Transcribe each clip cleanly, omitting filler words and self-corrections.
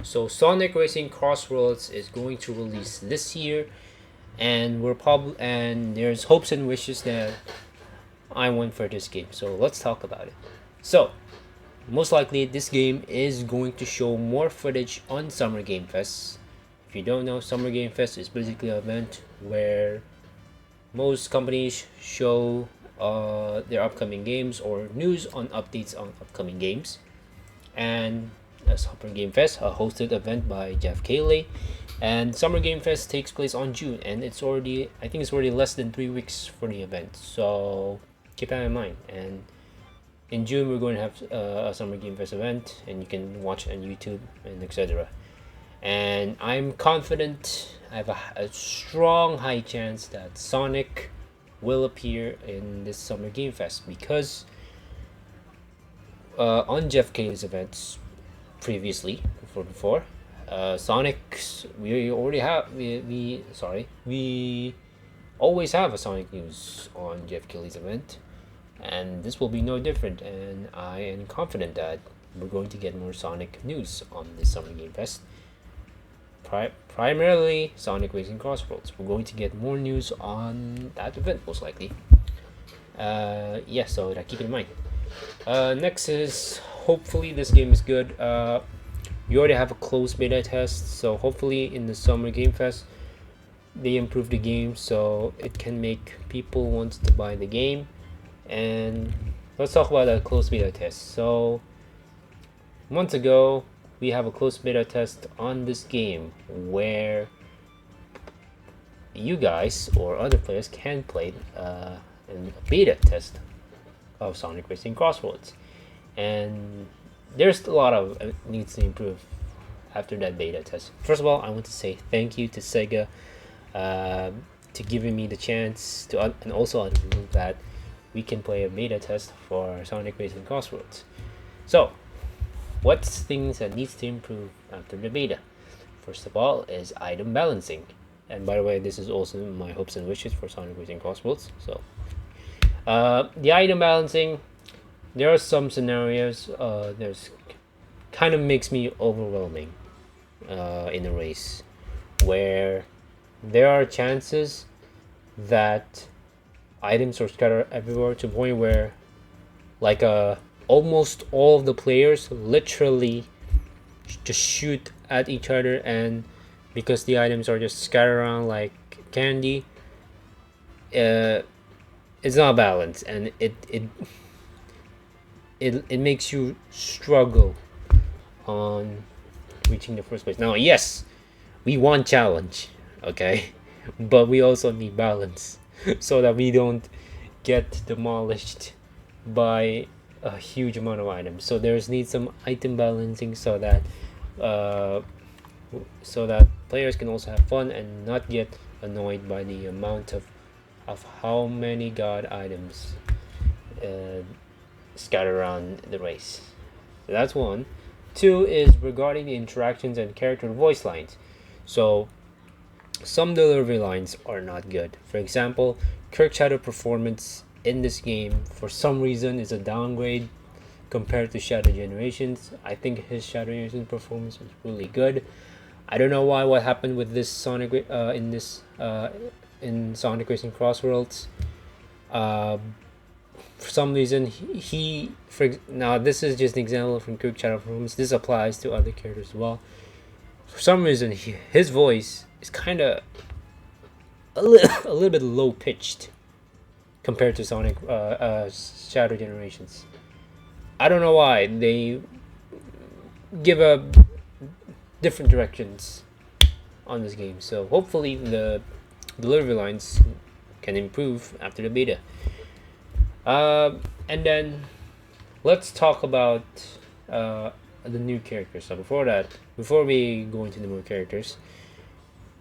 So Sonic Racing Crossworlds is going to release this year, and there's hopes and wishes that I win for this game. So let's talk about it. So most likely this game is going to show more footage on Summer Game Fest. If you don't know, Summer Game Fest is basically an event where most companies show their upcoming games or news on updates on upcoming games. And Summer Game Fest, a hosted event by Jeff Keighley, and Summer Game Fest takes place on June, and I think it's already less than 3 weeks for the event. So keep that in mind. And in June, we're going to have a Summer Game Fest event, and you can watch it on YouTube and etc. And I'm confident. I have a strong high chance that Sonic will appear in this Summer Game Fest because on Jeff Keighley's events previously, before, Sonic's we already have we always have a Sonic news on Jeff Keighley's event, and this will be no different. And I am confident that we're going to get more Sonic news on this Summer Game Fest. Primarily Sonic Racing Crossworlds. We're going to get more news on that event most likely. So that keep in mind. Next is hopefully this game is good. You already have a closed beta test, so hopefully in the Summer Game Fest they improve the game so it can make people want to buy the game. And let's talk about that closed beta test. So months ago we have a closed beta test on this game where you guys or other players can play a beta test of Sonic Racing Crossroads, and there's a lot of needs to improve after that beta test. First of all, I want to say thank you to Sega to giving me the chance to and also other people that we can play a beta test for Sonic Racing Crossroads. So what's things that needs to improve after the beta? First of all is item balancing, and by the way, this is also my hopes and wishes for Sonic Racing Crossworlds. So the item balancing, there are some scenarios there's kind of makes me overwhelming in a race where there are chances that items are scattered everywhere to the point where almost all of the players literally just shoot at each other, and because the items are just scattered around like candy, it's not balanced, and it makes you struggle on reaching the first place. Now, yes, we want challenge, okay, but we also need balance so that we don't get demolished by a huge amount of items. So there's need some item balancing so that players can also have fun and not get annoyed by the amount of how many god items scattered around the race. So that's one. Two is regarding the interactions and character voice lines. So some delivery lines are not good. For example, Kirk Shadow performance in this game for some reason is a downgrade compared to Shadow Generations. I think his Shadow Generations performance was really good. I don't know what happened with this Sonic in Sonic Racing Crossworlds. For some reason, now this is just an example from Kirk Shadow performance. This applies to other characters as well. For some reason, his voice is kind of a little bit low pitched compared to Sonic Shadow Generations. I don't know why they give a different directions on this game. So hopefully the delivery lines can improve after the beta. And then let's talk about the new characters. So before we go into the new characters,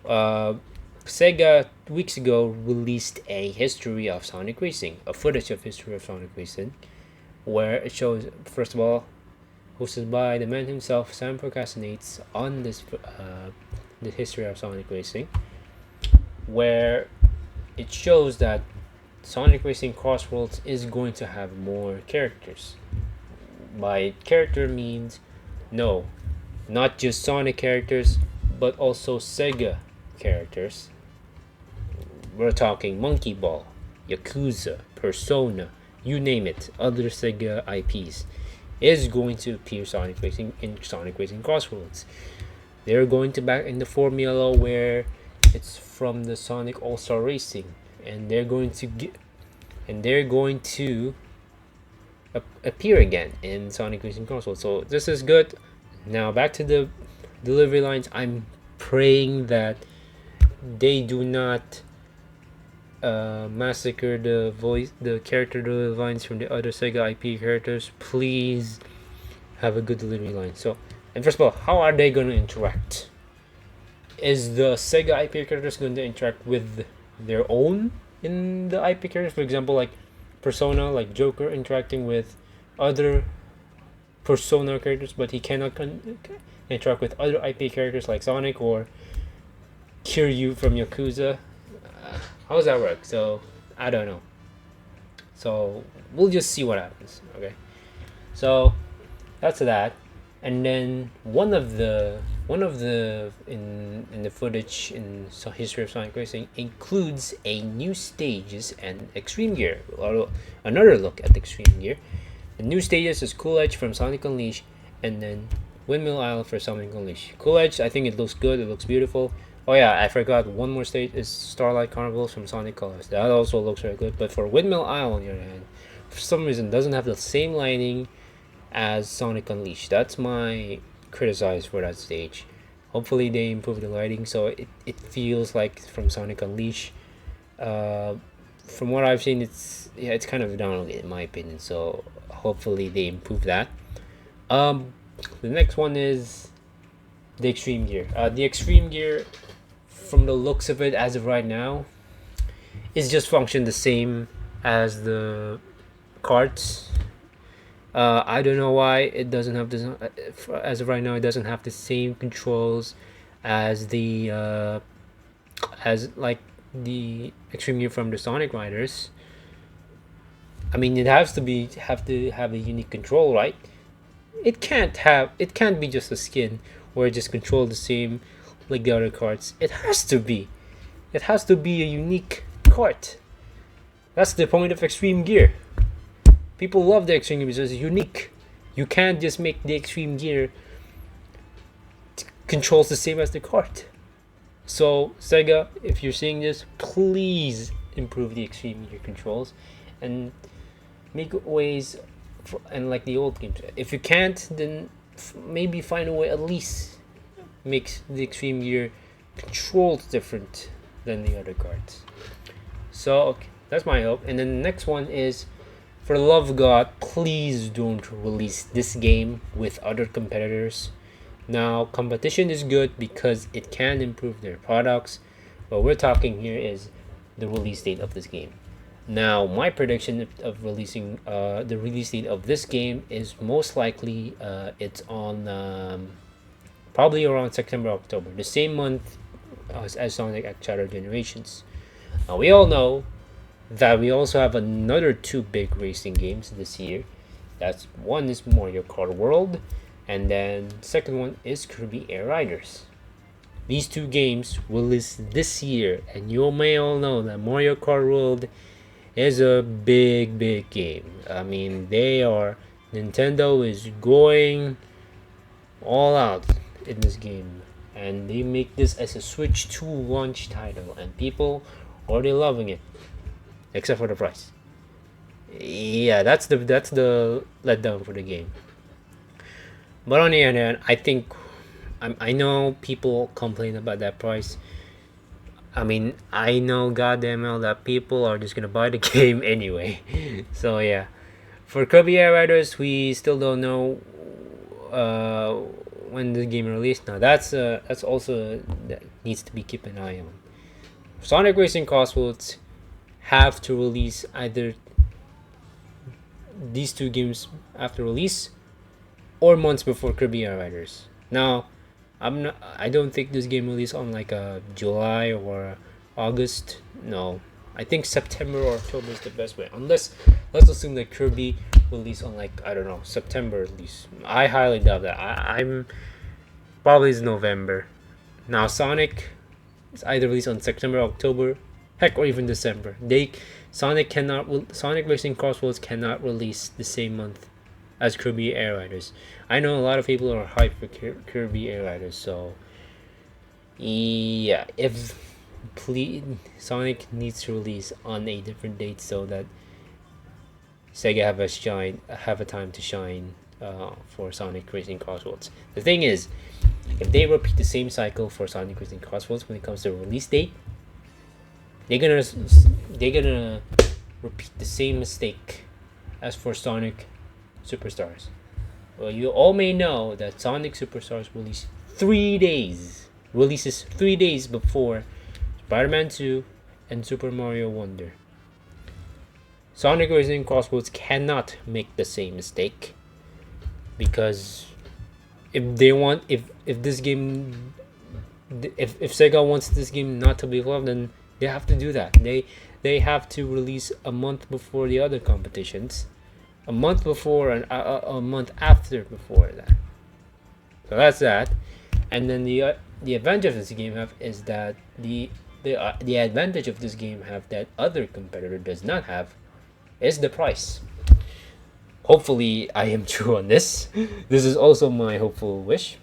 Sega weeks ago released a history of Sonic Racing, a footage of history of Sonic Racing, where it shows, first of all, hosted by the man himself, Sam Procrastinates, on this the history of Sonic Racing, where it shows that Sonic Racing Crossworlds is going to have more characters. By character means no, not just Sonic characters, but also Sega characters. We're talking Monkey Ball, Yakuza, Persona, you name it, other Sega IPs is going to appear Sonic Racing in Sonic Racing Crossworlds. They're going to back in the formula where it's from the Sonic All Star Racing, and they're going to appear again in Sonic Racing Crossworlds. So this is good. Now back to the delivery lines. I'm praying that they do not massacre the character delivery lines from the other Sega IP characters. Please have a good delivery line. So, and first of all, how are they going to interact? Is the Sega IP characters going to interact with their own in the IP characters? For example, like Persona, like Joker interacting with other Persona characters, but he cannot interact with other IP characters like Sonic or Kiryu from Yakuza. How does that work? So I don't know. So we'll just see what happens. Okay. So that's that. And then one of the in the footage in history of Sonic Racing includes a new stages and Extreme Gear. Another look at Extreme Gear. The new stages is Cool Edge from Sonic Unleashed, and then Windmill Isle for Sonic Unleashed. Cool Edge, I think it looks good. It looks beautiful. Oh yeah, I forgot one more stage is Starlight Carnival from Sonic Colors. That also looks very good. But for Windmill Isle, on the other hand, for some reason doesn't have the same lighting as Sonic Unleashed. That's my criticize for that stage. Hopefully they improve the lighting so it feels like from Sonic Unleashed. From what I've seen, it's kind of downloaded in my opinion. So hopefully they improve that. The next one is the Extreme Gear. The Extreme Gear, from the looks of it as of right now, is just function the same as the carts. I don't know why it doesn't have this. As of right now, it doesn't have the same controls as the as like the Extreme Gear from the Sonic Riders. I mean, it has to have a unique control, right? It can't be just a skin where it just control the same like the other carts. It has to be a unique cart. That's the point of Extreme Gear. People love the Extreme Gear because it's unique. You can't just make the Extreme Gear controls the same as the cart. So Sega, if you're seeing this, please improve the Extreme Gear controls and make ways and like the old games. If you can't, then maybe find a way at least make the Extreme Gear controls different than the other cards. So okay, that's my hope. And then the next one is, for the love of God, please don't release this game with other competitors. Now, competition is good because it can improve their products. What we're talking here is the release date of this game. Now, my prediction of releasing the release date of this game is most likely it's on probably around September, October, the same month as Sonic X Shadow Generations. Now, we all know that we also have another two big racing games this year. That's one is Mario Kart World, and then second one is Kirby Air Riders. These two games will release this year, and you may all know that Mario Kart World is a big game. I mean, Nintendo is going all out in this game, and they make this as a Switch 2 launch title, and people are already loving it, except for the price. Yeah, that's the letdown for the game. But on the other hand, I think I know people complain about that price. I mean, I know goddamn well that people are just gonna buy the game anyway. So yeah, for Kirby Air Riders, we still don't know when the game released. Now that's also that needs to be kept an eye on. Sonic Racing Crossworlds have to release either these two games after release or months before Kirby Air Riders. Now, I don't think this game release on like July or August. No, I think September or October is the best way. Unless let's assume that Kirby release on like, I don't know, September at least. I highly doubt that. Probably is November. Now Sonic is either released on September, October, heck, or even December. Sonic Racing Crossworlds cannot release the same month as Kirby Air Riders. I know a lot of people are hyped for Kirby Air Riders, so yeah, if please Sonic needs to release on a different date so that Sega have a time to shine for Sonic Racing Crossworlds. The thing is, if they repeat the same cycle for Sonic Racing Crossworlds when it comes to release date, they're gonna repeat the same mistake as for Sonic Superstars. Well, you all may know that Sonic Superstars releases 3 days before Spider-Man 2 and Super Mario Wonder. Sonic Racing Crossworlds cannot make the same mistake, because if this game, if Sega wants this game not to be loved, then they have to do that. They have to release a month before the other competitions, a month before and a month after before that. So that's that. And then the advantage of this game is that the advantage of this game that other competitor does not have is the price. Hopefully I am true on this. This is also my hopeful wish.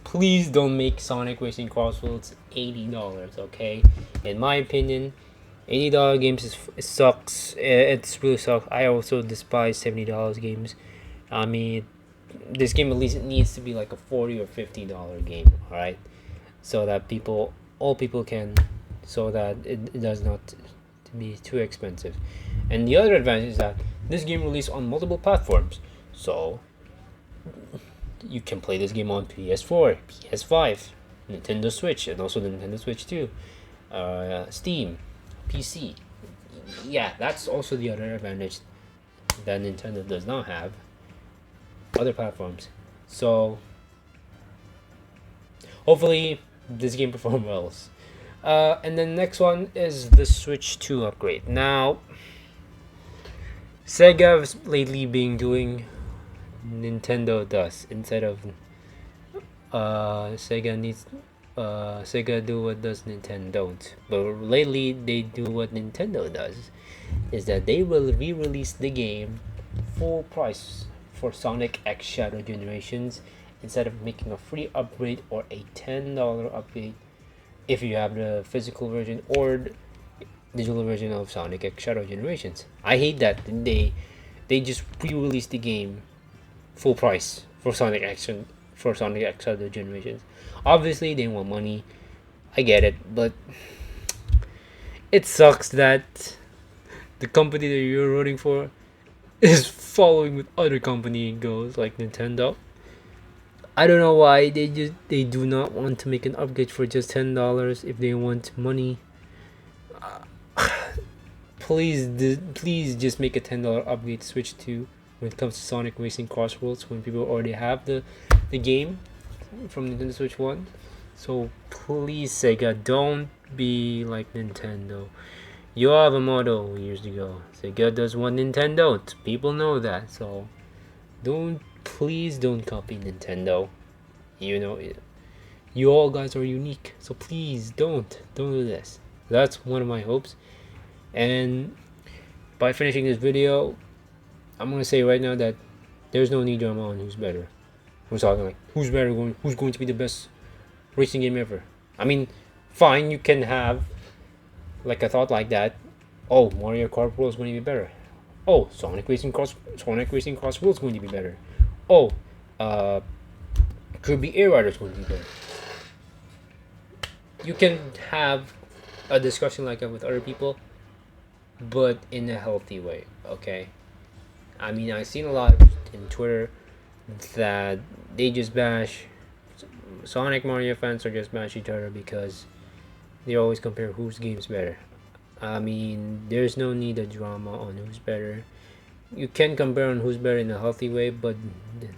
Please don't make Sonic Racing Crossworlds $80, okay? In my opinion, $80 games it sucks. It's really sucks. I also despise $70 games. I mean, this game at least it needs to be like a $40 or $50 game, alright? So that all people can, so that it does not be too expensive. And the other advantage is that this game released on multiple platforms, so you can play this game on PS4, PS5, Nintendo Switch, and also the Nintendo Switch 2, Steam, PC. Yeah, that's also the other advantage that Nintendo does not have. Other platforms. So hopefully this game performs well. And then next one is the Switch 2 upgrade. Now, Sega has lately been doing Nintendo does instead of Sega do what does Nintendo don't. But lately they do what Nintendo does, is that they will re-release the game full price for Sonic X Shadow Generations instead of making a free upgrade or a $10 upgrade if you have the physical version or digital version of Sonic X Shadow Generations. I hate that they just pre-release the game full price for Sonic X Shadow Generations. Obviously they want money, I get it, but it sucks that the company that you're rooting for is following with other company goes like Nintendo. I don't know why they do not want to make an upgrade for just $10 if they want money. Please just make a $10 upgrade to Switch 2 when it comes to Sonic Racing Crossworlds, when people already have the game from Nintendo Switch 1. So please, Sega, don't be like Nintendo. You have a motto years ago. Sega does what Nintendo don't. People know that. So please don't copy Nintendo. You know, you all guys are unique. So please don't do this. That's one of my hopes. And by finishing this video, I'm gonna say right now that there's no need drama on who's better. We're talking like who's going to be the best racing game ever. I mean, fine, you can have like a thought like that. Oh, Mario Kart World is going to be better. Oh, Sonic Racing Crossworlds is going to be better. Oh, Kirby Air Rider is going to be better. You can have a discussion like that with other people, but in a healthy way, okay? I mean, I've seen a lot in Twitter that they just bash Sonic Mario fans, or just bash each other because they always compare whose game's better. I mean, there's no need of drama on who's better. You can compare on who's better in a healthy way, but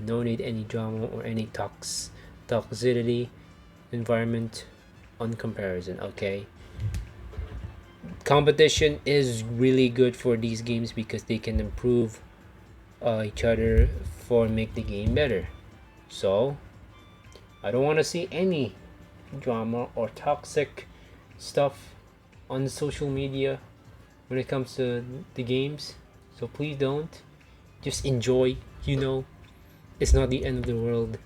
no need any drama or any toxicity environment on comparison, okay? Competition is really good for these games because they can improve each other for make the game better. So I don't want to see any drama or toxic stuff on social media when it comes to the games. So please don't. Just enjoy. You know, it's not the end of the world.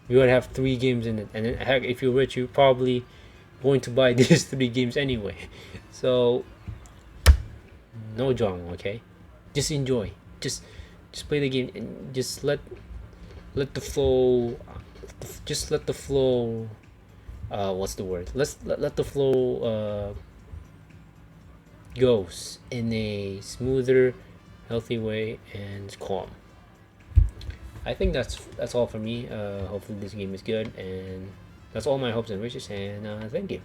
You would have 3 games in it, and then, heck, if you're rich, you're probably going to buy these 3 games anyway. So no drama, okay? Just enjoy. Just play the game and just let the flow. Just let the flow. What's the word? Let the flow goes in a smoother, healthy way and calm. I think that's all for me. Hopefully this game is good, and that's all my hopes and wishes. And thank you.